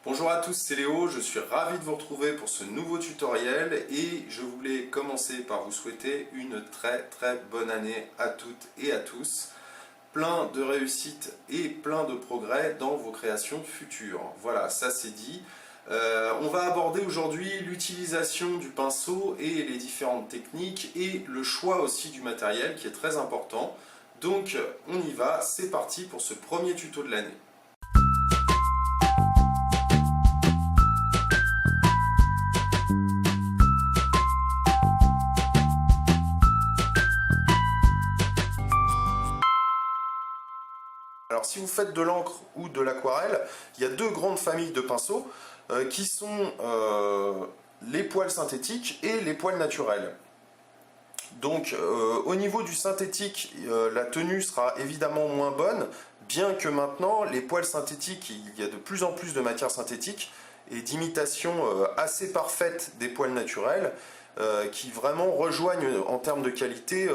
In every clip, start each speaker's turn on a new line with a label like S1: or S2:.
S1: Bonjour à tous, c'est Léo, je suis ravi de vous retrouver pour ce nouveau tutoriel et je voulais commencer par vous souhaiter une très bonne année à toutes et à tous. Plein de réussite et plein de progrès dans vos créations futures. Voilà, ça c'est dit. On va aborder aujourd'hui l'utilisation du pinceau et les différentes techniques et le choix aussi du matériel qui est très important. Donc on y va, c'est parti pour ce premier tuto de l'année. Alors si vous faites de l'encre ou de l'aquarelle, il y a deux grandes familles de pinceaux qui sont les poils synthétiques et les poils naturels. Donc au niveau du synthétique, la tenue sera évidemment moins bonne, bien que maintenant les poils synthétiques, il y a de plus en plus de matières synthétiques et d'imitations assez parfaites des poils naturels qui vraiment rejoignent en termes de qualité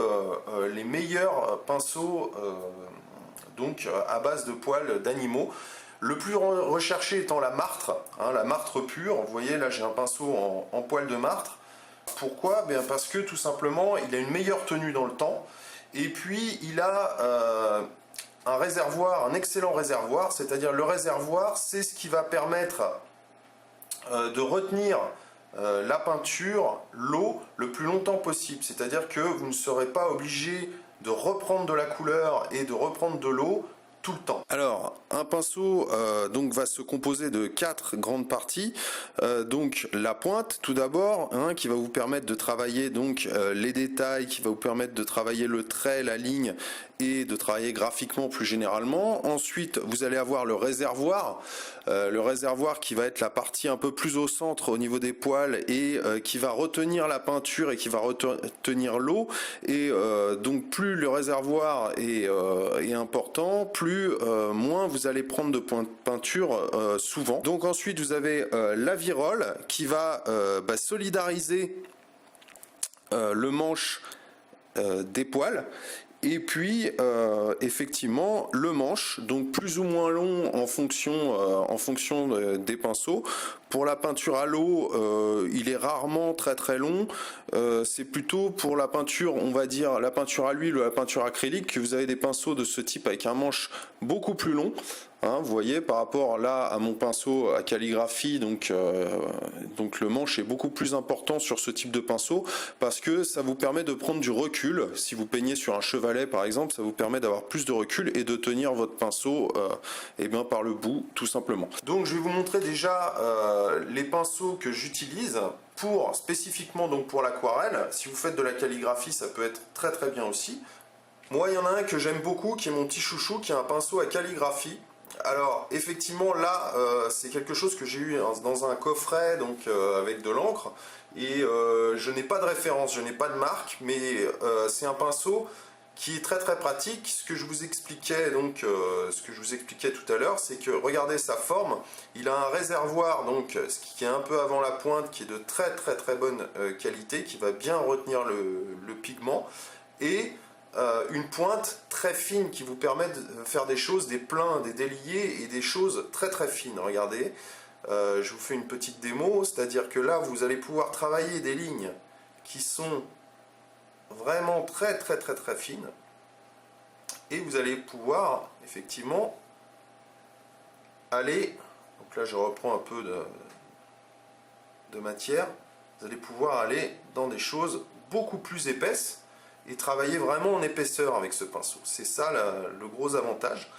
S1: les meilleurs pinceaux donc à base de poils d'animaux. Le plus recherché étant la martre, la martre pure. Vous voyez là j'ai un pinceau en poil de martre. Pourquoi? Bien parce que tout simplement il a une meilleure tenue dans le temps et puis il a un réservoir, un excellent réservoir, c'est-à-dire le réservoir c'est ce qui va permettre de retenir la peinture, l'eau le plus longtemps possible, c'est-à-dire que vous ne serez pas obligé de reprendre de la couleur et de reprendre de l'eau tout le temps. Alors, un pinceau donc va se composer de 4 grandes parties. Donc la pointe, tout d'abord, qui va vous permettre de travailler donc les détails, qui va vous permettre de travailler le trait, la ligne et de travailler graphiquement plus généralement. Ensuite, vous allez avoir le réservoir qui va être la partie un peu plus au centre au niveau des poils et qui va retenir la peinture et qui va retenir l'eau. Et donc plus le réservoir est important, plus moins vous allez prendre de peinture souvent. Donc ensuite vous avez la virole qui va solidariser le manche des poils. Et puis effectivement le manche, donc plus ou moins long en fonction des pinceaux. Pour la peinture à l'eau, il est rarement très long. C'est plutôt pour la peinture, on va dire la peinture à l'huile ou la peinture acrylique, que vous avez des pinceaux de ce type avec un manche beaucoup plus long. Vous voyez par rapport là à mon pinceau à calligraphie, donc le manche est beaucoup plus important sur ce type de pinceau parce que ça vous permet de prendre du recul. Si vous peignez sur un chevalet par exemple, ça vous permet d'avoir plus de recul et de tenir votre pinceau par le bout tout simplement. Donc je vais vous montrer déjà les pinceaux que j'utilise pour spécifiquement donc pour l'aquarelle. Si vous faites de la calligraphie, ça peut être très bien aussi. Moi il y en a un que j'aime beaucoup qui est mon petit chouchou, qui est un pinceau à calligraphie. Alors effectivement là c'est quelque chose que j'ai eu dans un coffret donc avec de l'encre et je n'ai pas de référence, je n'ai pas de marque, mais c'est un pinceau qui est très pratique. Ce que je vous expliquais donc tout à l'heure, c'est que regardez sa forme, il a un réservoir donc qui est un peu avant la pointe, qui est de très bonne qualité, qui va bien retenir le pigment, et une pointe très fine qui vous permet de faire des choses, des pleins, des déliés et des choses très fines. Regardez, je vous fais une petite démo, c'est-à-dire que là vous allez pouvoir travailler des lignes qui sont vraiment très fines et vous allez pouvoir effectivement aller, donc là je reprends un peu de matière, vous allez pouvoir aller dans des choses beaucoup plus épaisses et travailler vraiment en épaisseur avec ce pinceau. C'est ça le gros avantage,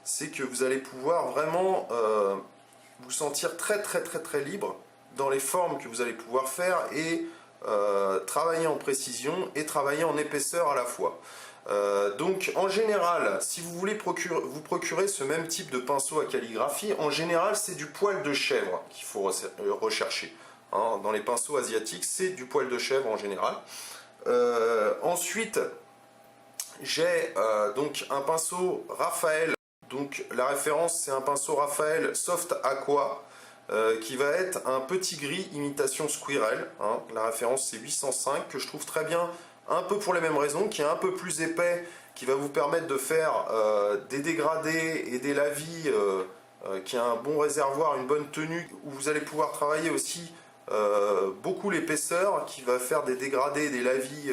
S1: c'est que vous allez pouvoir vraiment vous sentir très libre dans les formes que vous allez pouvoir faire et travailler en précision et travailler en épaisseur à la fois. Donc en général, si vous voulez vous procurer ce même type de pinceau à calligraphie, en général c'est du poil de chèvre qu'il faut rechercher. Dans les pinceaux asiatiques, c'est du poil de chèvre en général. Ensuite, j'ai donc un pinceau Raphaël. Donc la référence c'est un pinceau Raphaël Soft Aqua qui va être un petit gris imitation squirrel. La référence c'est 805 que je trouve très bien, un peu pour les mêmes raisons, qui est un peu plus épais, qui va vous permettre de faire des dégradés et des lavis qui a un bon réservoir, une bonne tenue, où vous allez pouvoir travailler aussi beaucoup l'épaisseur, qui va faire des dégradés, des lavis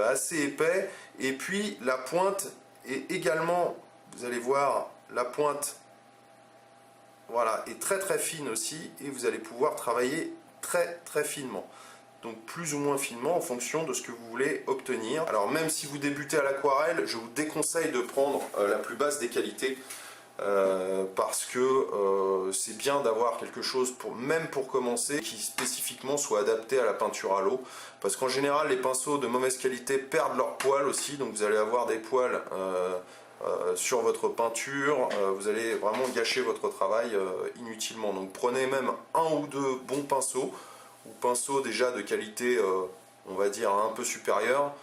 S1: assez épais. Et puis la pointe est également, vous allez voir, la pointe voilà, est très très fine aussi, et vous allez pouvoir travailler très très finement. Donc plus ou moins finement en fonction de ce que vous voulez obtenir. Alors même si vous débutez à l'aquarelle, je vous déconseille de prendre la plus basse des qualités, parce que c'est bien d'avoir quelque chose, même pour commencer, qui spécifiquement soit adapté à la peinture à l'eau, parce qu'en général les pinceaux de mauvaise qualité perdent leurs poils aussi, donc vous allez avoir des poils sur votre peinture, vous allez vraiment gâcher votre travail inutilement. Donc prenez même un ou deux bons pinceaux, ou pinceaux déjà de qualité on va dire un peu supérieure,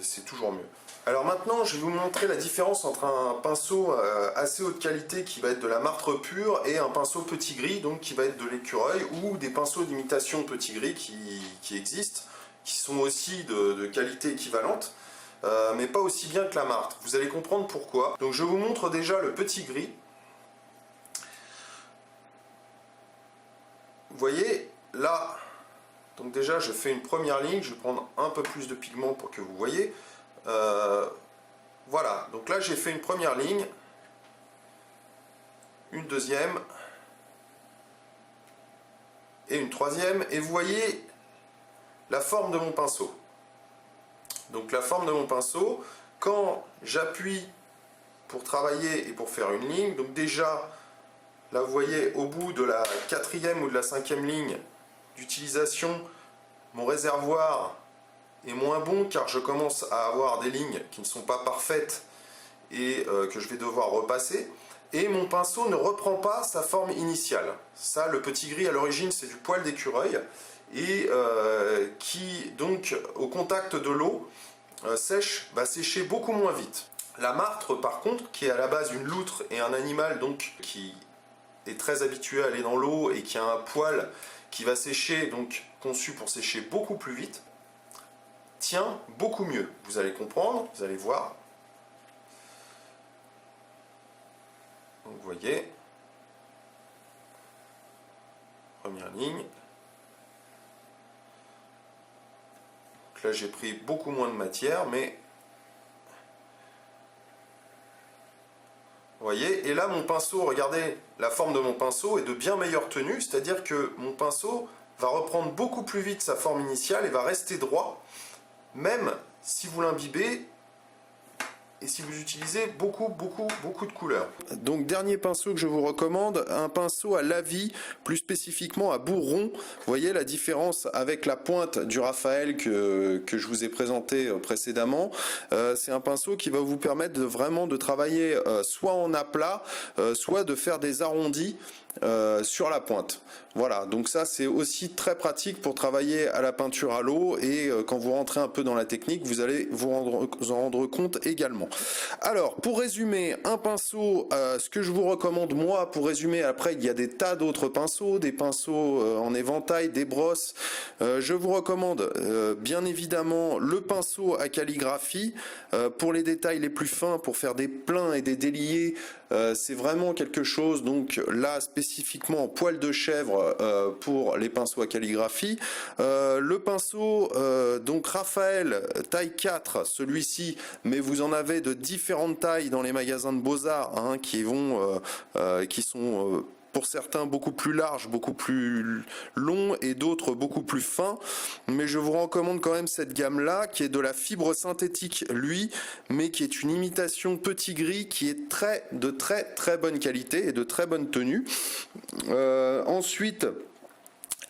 S1: c'est toujours mieux. Alors maintenant, je vais vous montrer la différence entre un pinceau assez haute qualité qui va être de la martre pure et un pinceau petit gris, donc qui va être de l'écureuil, ou des pinceaux d'imitation petit gris qui existent, qui sont aussi de qualité équivalente, mais pas aussi bien que la martre. Vous allez comprendre pourquoi. Donc je vous montre déjà le petit gris. Vous voyez, là, donc déjà je fais une première ligne, je vais prendre un peu plus de pigment pour que vous voyez. Voilà, donc là j'ai fait une première ligne, une deuxième et une troisième, et vous voyez la forme de mon pinceau. Donc la forme de mon pinceau, quand j'appuie pour travailler et pour faire une ligne, donc déjà là vous voyez au bout de la quatrième ou de la cinquième ligne d'utilisation, mon réservoir est moins bon, car je commence à avoir des lignes qui ne sont pas parfaites et que je vais devoir repasser, et mon pinceau ne reprend pas sa forme initiale. Ça, le petit gris à l'origine, c'est du poil d'écureuil, et qui donc au contact de l'eau sèche, va sécher beaucoup moins vite. La martre par contre, qui est à la base une loutre et un animal donc qui est très habitué à aller dans l'eau et qui a un poil qui va sécher, donc conçu pour sécher beaucoup plus vite, tient beaucoup mieux. Vous allez comprendre, vous allez voir. Donc vous voyez, première ligne. Donc là j'ai pris beaucoup moins de matière, mais vous voyez, et là mon pinceau, regardez, la forme de mon pinceau est de bien meilleure tenue, c'est-à-dire que mon pinceau va reprendre beaucoup plus vite sa forme initiale et va rester droit, même si vous l'imbibez et si vous utilisez beaucoup de couleurs. Donc dernier pinceau que je vous recommande, un pinceau à lavis, plus spécifiquement à bourron. Vous voyez la différence avec la pointe du Raphaël que je vous ai présenté précédemment. C'est un pinceau qui va vous permettre vraiment de travailler soit en aplat, soit de faire des arrondis sur la pointe. Voilà, donc ça c'est aussi très pratique pour travailler à la peinture à l'eau, et quand vous rentrez un peu dans la technique, vous allez vous en rendre compte également. Alors pour résumer, un pinceau, ce que je vous recommande moi, pour résumer, après il y a des tas d'autres pinceaux, des pinceaux en éventail, des brosses. Je vous recommande bien évidemment le pinceau à calligraphie pour les détails les plus fins, pour faire des pleins et des déliés. C'est vraiment quelque chose, donc là spécifiquement en poil de chèvre pour les pinceaux à calligraphie. Le pinceau donc Raphaël taille 4, celui-ci, mais vous en avez de différentes tailles dans les magasins de Beaux-Arts, hein, qui sont pour certains beaucoup plus larges, beaucoup plus longs, et d'autres beaucoup plus fins. Mais je vous recommande quand même cette gamme-là, qui est de la fibre synthétique, lui, mais qui est une imitation petit gris, qui est de très bonne qualité et de très bonne tenue. Ensuite,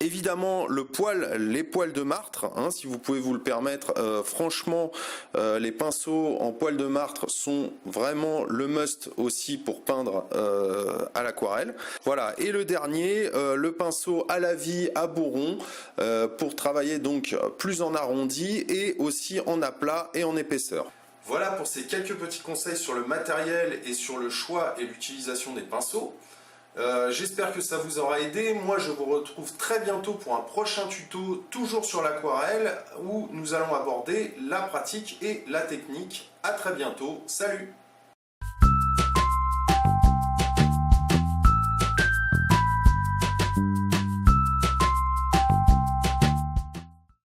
S1: évidemment les poils de martre, hein, si vous pouvez vous le permettre. Franchement, les pinceaux en poils de martre sont vraiment le must aussi pour peindre à l'aquarelle. Voilà, et le dernier, le pinceau à lavis à bourron, pour travailler donc plus en arrondi et aussi en aplat et en épaisseur. Voilà pour ces quelques petits conseils sur le matériel et sur le choix et l'utilisation des pinceaux. J'espère que ça vous aura aidé. Moi je vous retrouve très bientôt pour un prochain tuto, toujours sur l'aquarelle, où nous allons aborder la pratique et la technique. À très bientôt, salut!